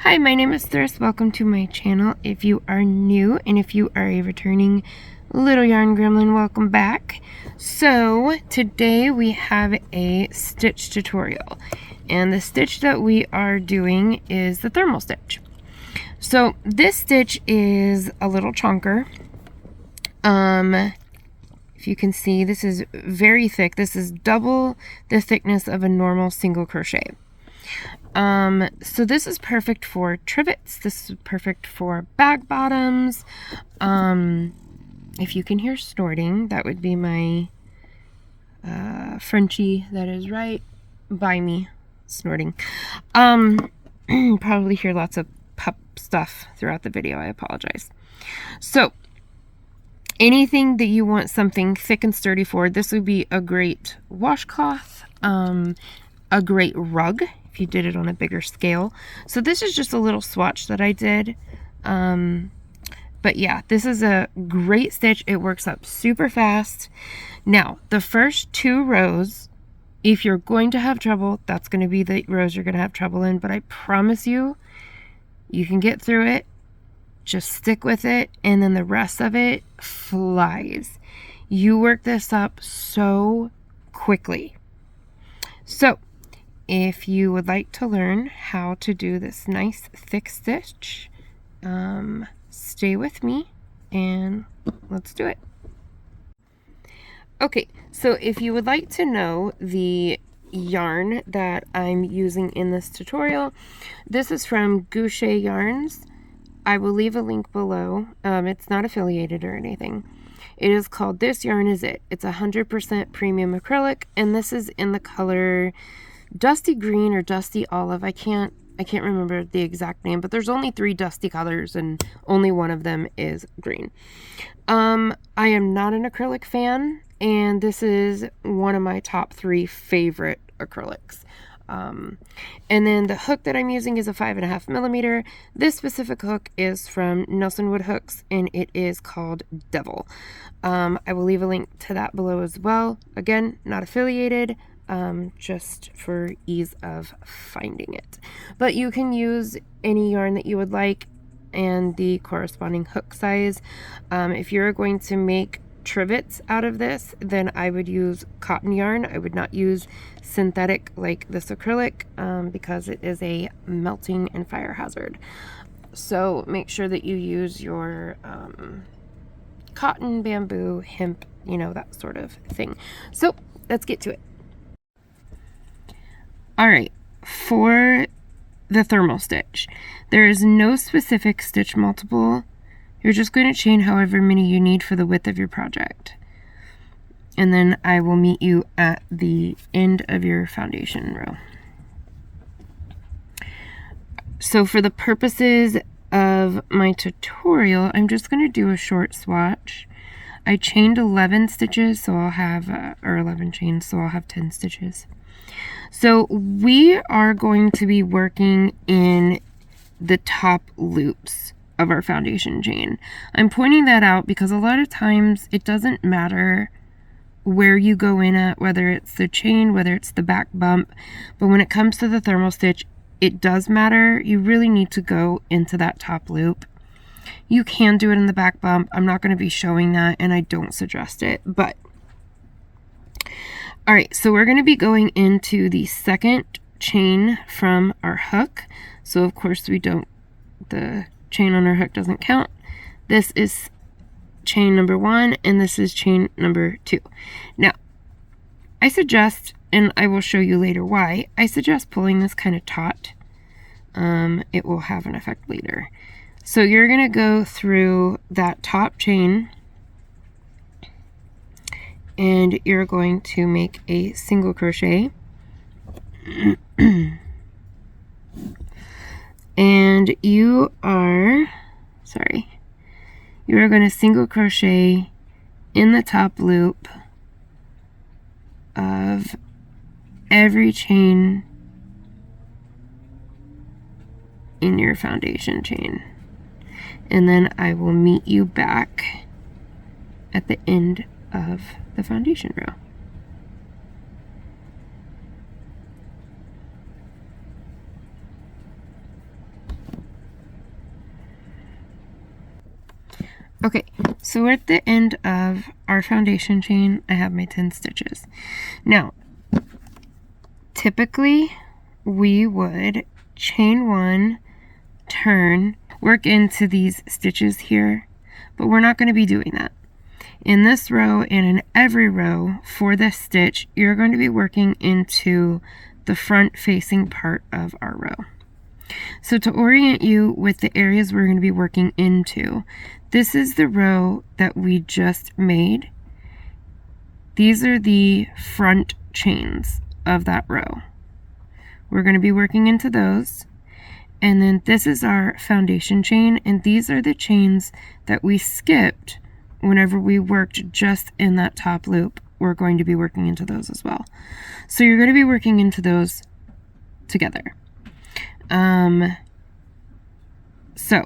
Hi, my name is Thryss. Welcome to my channel. If you are new and if you are a returning little yarn gremlin, welcome back. So today we have a stitch tutorial, and the stitch that we are doing is the thermal stitch. So this stitch is a little chunker. If you can see, this is very thick. This is double the thickness of a normal single crochet. So this is perfect for trivets. This is perfect for bag bottoms. If you can hear snorting, that would be my Frenchie that is right by me snorting. Probably hear lots of pup stuff throughout the video. I apologize. So anything that you want something thick and sturdy for, this would be a great washcloth, a great rug if you did it on a bigger scale. So this is just a little swatch that I did. But yeah, this is a great stitch. It works up super fast. Now, the first 2 rows, if you're going to have trouble, that's going to be the rows you're going to have trouble in. But I promise you, you can get through it. Just stick with it, and then the rest of it flies. You work this up so quickly. So if you would like to learn how to do this nice thick stitch, stay with me and let's do it. Okay, so if you would like to know the yarn that I'm using in this tutorial, this is from Cashapp yarns. I will leave a link below. It's not affiliated or anything. It is called This Yarn Is It. It's 100% premium acrylic, and this is in the color dusty green or dusty olive. I can't remember the exact name, but there's only 3 dusty colors and only one of them is green. I am not an acrylic fan, and this is one of my top 3 favorite acrylics. And then the hook that I'm using is a 5.5 millimeter. This specific hook is from NELSONWOOD hooks, and it is called Devil. I will leave a link to that below as well. Again, not affiliated. Just for ease of finding it. But you can use any yarn that you would like and the corresponding hook size. If you're going to make trivets out of this, then I would use cotton yarn. I would not use synthetic like this acrylic because it is a melting and fire hazard. So make sure that you use your cotton, bamboo, hemp, you know, that sort of thing. So let's get to it. Alright, for the thermal stitch, there is no specific stitch multiple. You're just going to chain however many you need for the width of your project. And then I will meet you at the end of your foundation row. So for the purposes of my tutorial, I'm just going to do a short swatch. I chained 11 stitches, so I'll have, or 11 chains, so I'll have 10 stitches. So we are going to be working in the top loops of our foundation chain. I'm pointing that out because a lot of times it doesn't matter where you go in at, whether it's the chain, whether it's the back bump, but when it comes to the thermal stitch, it does matter. You really need to go into that top loop. You can do it in the back bump. I'm not going to be showing that, and I don't suggest it, but all right, so we're going to be going into the second chain from our hook. So of course the chain on our hook doesn't count. This is chain number 1 and this is chain number 2. Now, I suggest, and I will show you later why, I suggest pulling this kind of taut. It will have an effect later. So you're going to go through that top chain, and you're going to make a single crochet. And you are going to single crochet in the top loop of every chain in your foundation chain. And then I will meet you back at the end of the foundation row. Okay, so we're at the end of our foundation chain. I have my 10 stitches. Now, typically we would chain 1, turn, work into these stitches here, but we're not going to be doing that. In this row and in every row for this stitch, you're going to be working into the front facing part of our row. So to orient you with the areas we're going to be working into, this is the row that we just made. These are the front chains of that row. We're going to be working into those. And then this is our foundation chain, and these are the chains that we skipped whenever we worked just in that top loop. We're going to be working into those as well. So you're going to be working into those together. So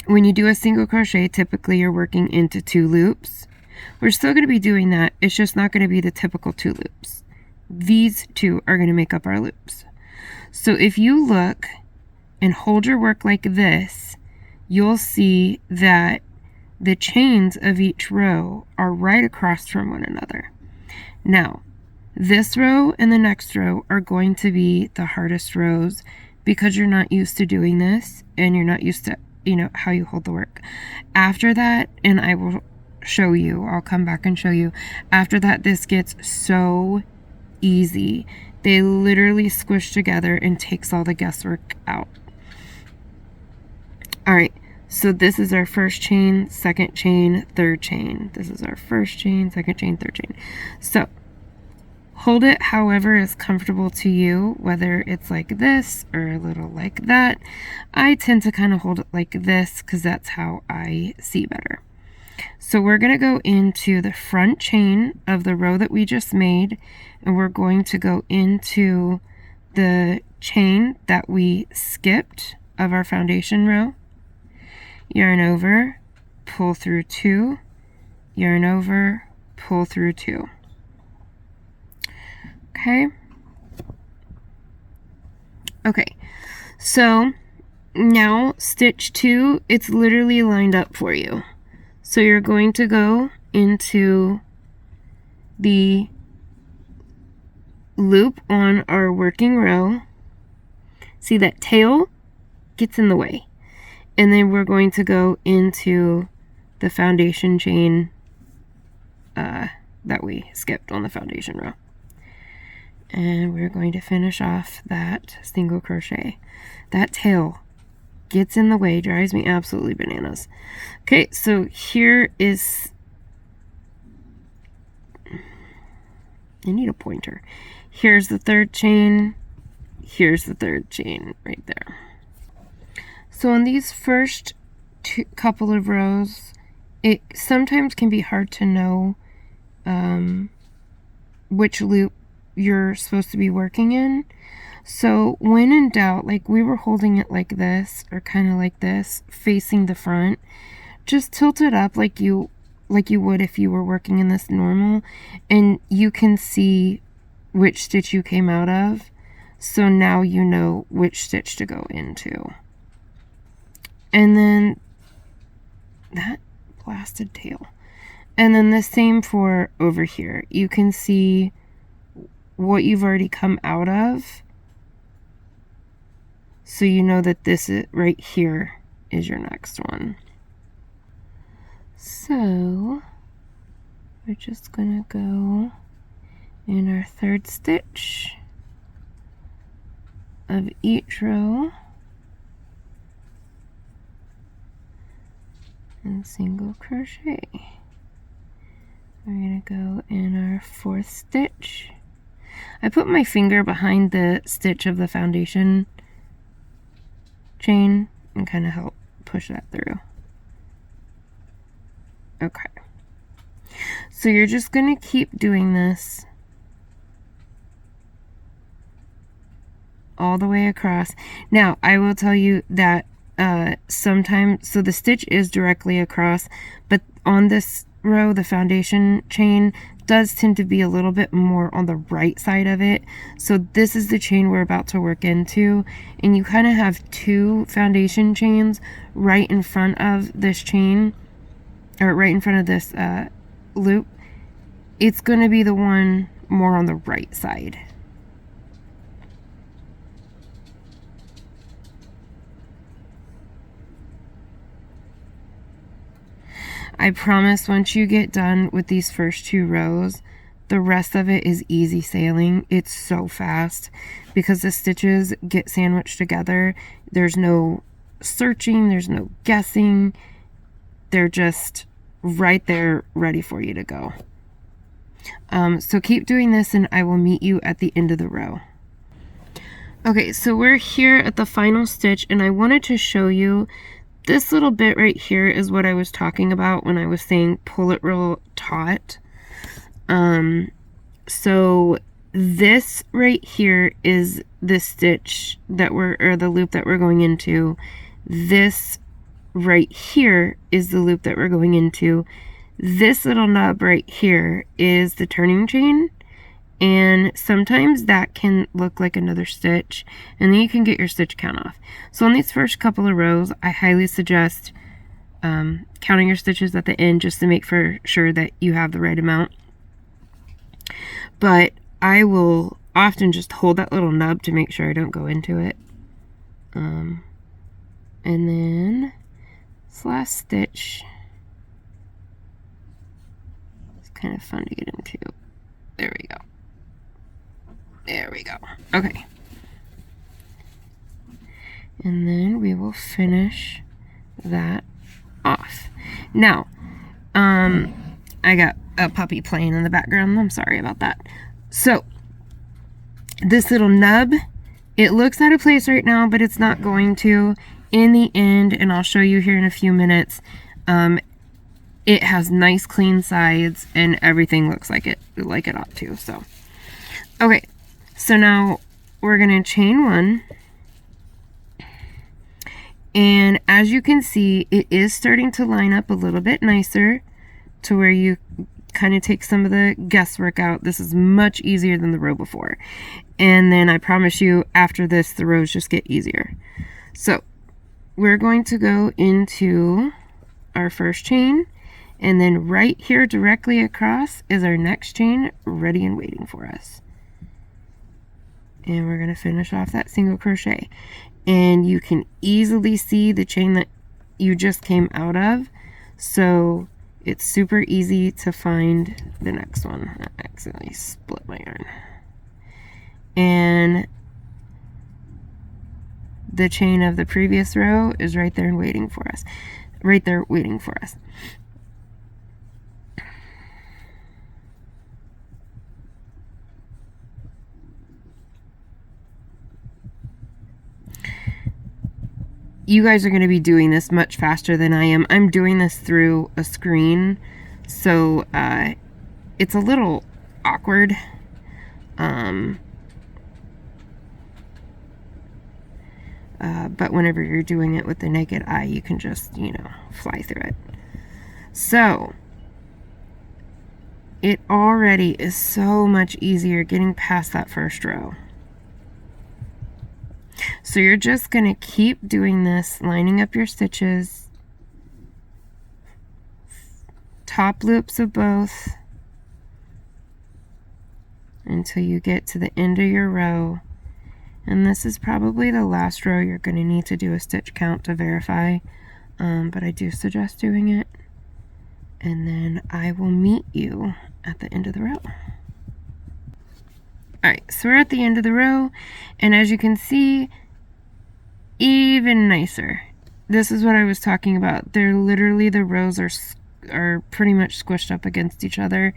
when you do a single crochet, typically you're working into 2 loops. We're still going to be doing that. It's just not going to be the typical 2 loops. These 2 are going to make up our loops. So if you look and hold your work like this, you'll see that the chains of each row are right across from one another. Now, this row and the next row are going to be the hardest rows because you're not used to doing this and you're not used to, how you hold the work. After that, and I will show you, I'll come back and show you, after that this gets so easy. They literally squish together and takes all the guesswork out. Alright, so this is our first chain, second chain, third chain. This is our first chain, second chain, third chain. So hold it however is comfortable to you, whether it's like this or a little like that. I tend to kind of hold it like this because that's how I see better. So we're going to go into the front chain of the row that we just made, and we're going to go into the chain that we skipped of our foundation row. Yarn over, pull through 2, yarn over, pull through 2. Okay, so now stitch 2, it's literally lined up for you. So you're going to go into the loop on our working row. See that tail gets in the way. And then we're going to go into the foundation chain that we skipped on the foundation row. And we're going to finish off that single crochet. That tail gets in the way, drives me absolutely bananas. Okay, so here is, I need a pointer. Here's the third chain. Here's the third chain right there. So on these first couple of rows, it sometimes can be hard to know which loop you're supposed to be working in. So when in doubt, like we were holding it like this, or kind of like this, facing the front, just tilt it up like you would if you were working in this normal, and you can see which stitch you came out of. So now you know which stitch to go into. And then that blasted tail. And then the same for over here. You can see what you've already come out of. So you know that this is right here is your next one. So we're just gonna go in our third stitch of each row and single crochet. We're gonna go in our fourth stitch. I put my finger behind the stitch of the foundation chain and kind of help push that through. Okay. So you're just going to keep doing this all the way across. Now, I will tell you that sometimes, so the stitch is directly across, but on this row, the foundation chain does tend to be a little bit more on the right side of it. So this is the chain we're about to work into, and you kind of have two foundation chains right in front of this chain or right in front of this loop, it's going to be the one more on the right side. I promise once you get done with these first 2 rows, the rest of it is easy sailing. It's so fast because the stitches get sandwiched together. There's no searching, there's no guessing. They're just right there ready for you to go. So keep doing this and I will meet you at the end of the row. Okay, so we're here at the final stitch and I wanted to show you this little bit right here is what I was talking about when I was saying pull it real taut. So this right here is the stitch that or the loop that we're going into. This right here is the loop that we're going into. This little nub right here is the turning chain. And sometimes that can look like another stitch, and then you can get your stitch count off. So on these first couple of rows, I highly suggest counting your stitches at the end just to make sure that you have the right amount. But I will often just hold that little nub to make sure I don't go into it. And then this last stitch is kind of fun to get into. There we go. There we go. Okay. And then we will finish that off. Now, I got a puppy playing in the background. I'm sorry about that. So, this little nub, it looks out of place right now, but it's not going to. In the end, and I'll show you here in a few minutes, it has nice clean sides and everything looks like it ought to. So, okay. So now we're going to chain 1, and as you can see, it is starting to line up a little bit nicer to where you kind of take some of the guesswork out. This is much easier than the row before, and then I promise you after this the rows just get easier. So we're going to go into our first chain, and then right here directly across is our next chain ready and waiting for us. And we're going to finish off that single crochet. And you can easily see the chain that you just came out of. So it's super easy to find the next one. I accidentally split my yarn. And the chain of the previous row is right there and waiting for us. Right there waiting for us. You guys are going to be doing this much faster than I am. I'm doing this through a screen, so it's a little awkward. But whenever you're doing it with the naked eye, you can just, you know, fly through it. So, it already is so much easier getting past that first row. So you're just going to keep doing this, lining up your stitches, top loops of both, until you get to the end of your row. And this is probably the last row you're going to need to do a stitch count to verify, but I do suggest doing it. And then I will meet you at the end of the row. Alright, so we're at the end of the row, and as you can see, even nicer. This is what I was talking about. They're literally, the rows are pretty much squished up against each other,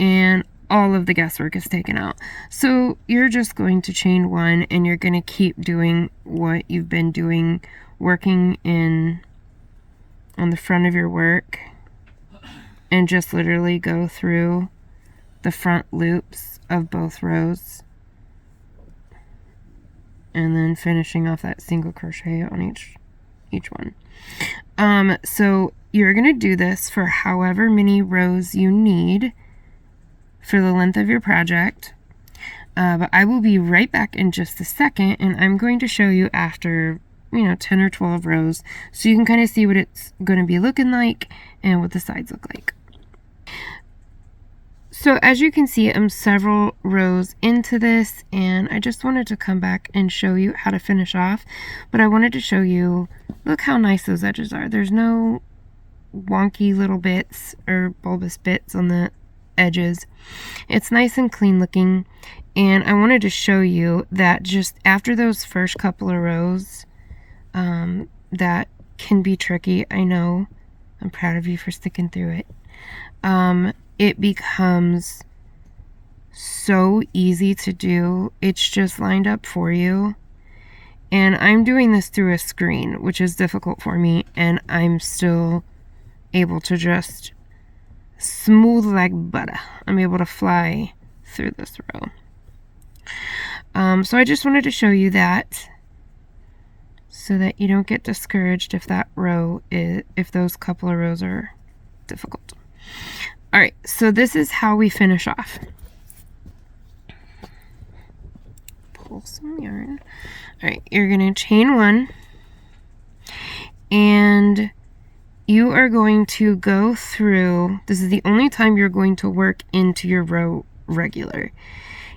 and all of the guesswork is taken out. So you're just going to chain 1, and you're going to keep doing what you've been doing, working on the front of your work, and just literally go through the front loops of both rows, and then finishing off that single crochet on each one. So you're going to do this for however many rows you need for the length of your project, but I will be right back in just a second, and I'm going to show you after 10 or 12 rows, so you can kind of see what it's going to be looking like and what the sides look like. So as you can see, I'm several rows into this, and I just wanted to come back and show you how to finish off. But I wanted to show you, look how nice those edges are. There's no wonky little bits or bulbous bits on the edges. It's nice and clean looking. And I wanted to show you that just after those first couple of rows, that can be tricky. I know. I'm proud of you for sticking through it. It becomes so easy to do. It's just lined up for you. And I'm doing this through a screen, which is difficult for me, and I'm still able to just smooth like butter. I'm able to fly through this row. So I just wanted to show you that, so that you don't get discouraged if if those couple of rows are difficult. Alright, so this is how we finish off. Pull some yarn. Alright, you're going to chain 1, and you are going to go through, this is the only time you're going to work into your row regular.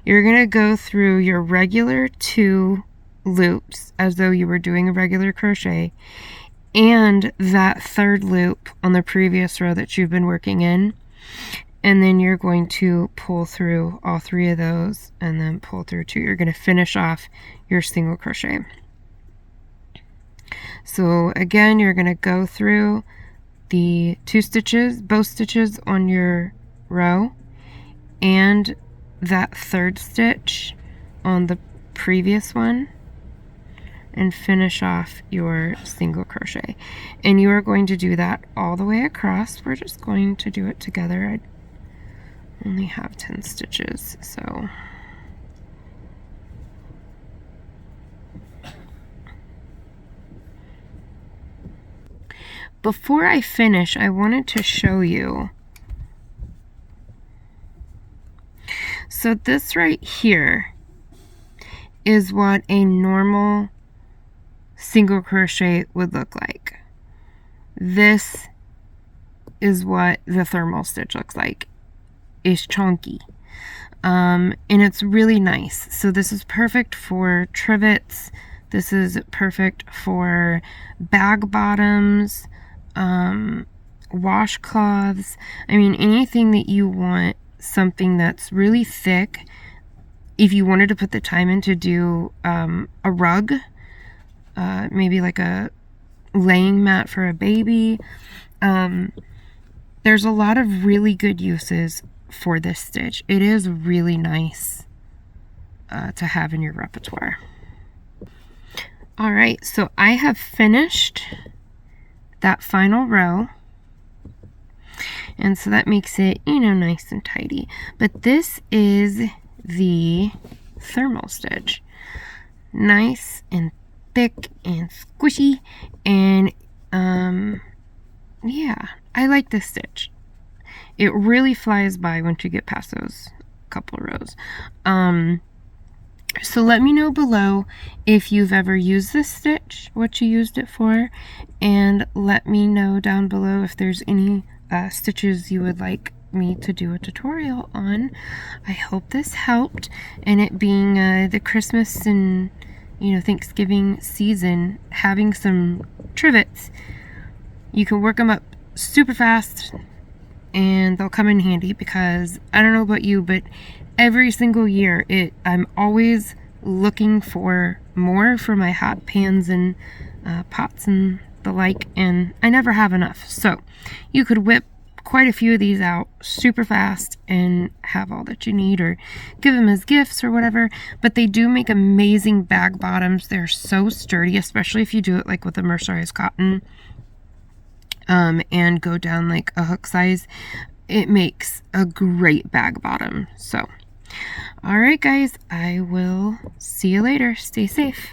You're going to go through your regular 2 loops as though you were doing a regular crochet, and that 3rd loop on the previous row that you've been working in. And then you're going to pull through all 3 of those and then pull through 2. You're going to finish off your single crochet. So again, you're going to go through the 2 stitches, both stitches on your row, and that 3rd stitch on the previous one, and finish off your single crochet. And you are going to do that all the way across. We're just going to do it together. I only have 10 stitches, so before I finish, I wanted to show you. So this right here is what a normal single crochet would look like. This is what the thermal stitch looks like. It's chunky, and it's really nice. So this is perfect for trivets. This is perfect for bag bottoms, washcloths. I mean, anything that you want something that's really thick. If you wanted to put the time in to do a rug, maybe like a laying mat for a baby, there's a lot of really good uses for this stitch. It is really nice to have in your repertoire. Alright, so I have finished that final row, and so that makes it, nice and tidy. But this is the thermal stitch. Nice and thick and squishy, and yeah, I like this stitch. It really flies by once you get past those couple rows. So let me know below if you've ever used this stitch, what you used it for, and let me know down below if there's any stitches you would like me to do a tutorial on. I hope this helped, and it being the Christmas and Thanksgiving season, having some trivets, you can work them up super fast and they'll come in handy, because I don't know about you, but every single year I'm always looking for more for my hot pans and pots and the like, and I never have enough. So you could whip quite a few of these out super fast and have all that you need, or give them as gifts or whatever. But they do make amazing bag bottoms. They're so sturdy, especially if you do it like with a mercerized cotton, and go down like a hook size. It makes a great bag bottom. So alright guys, I will see you later. Stay safe.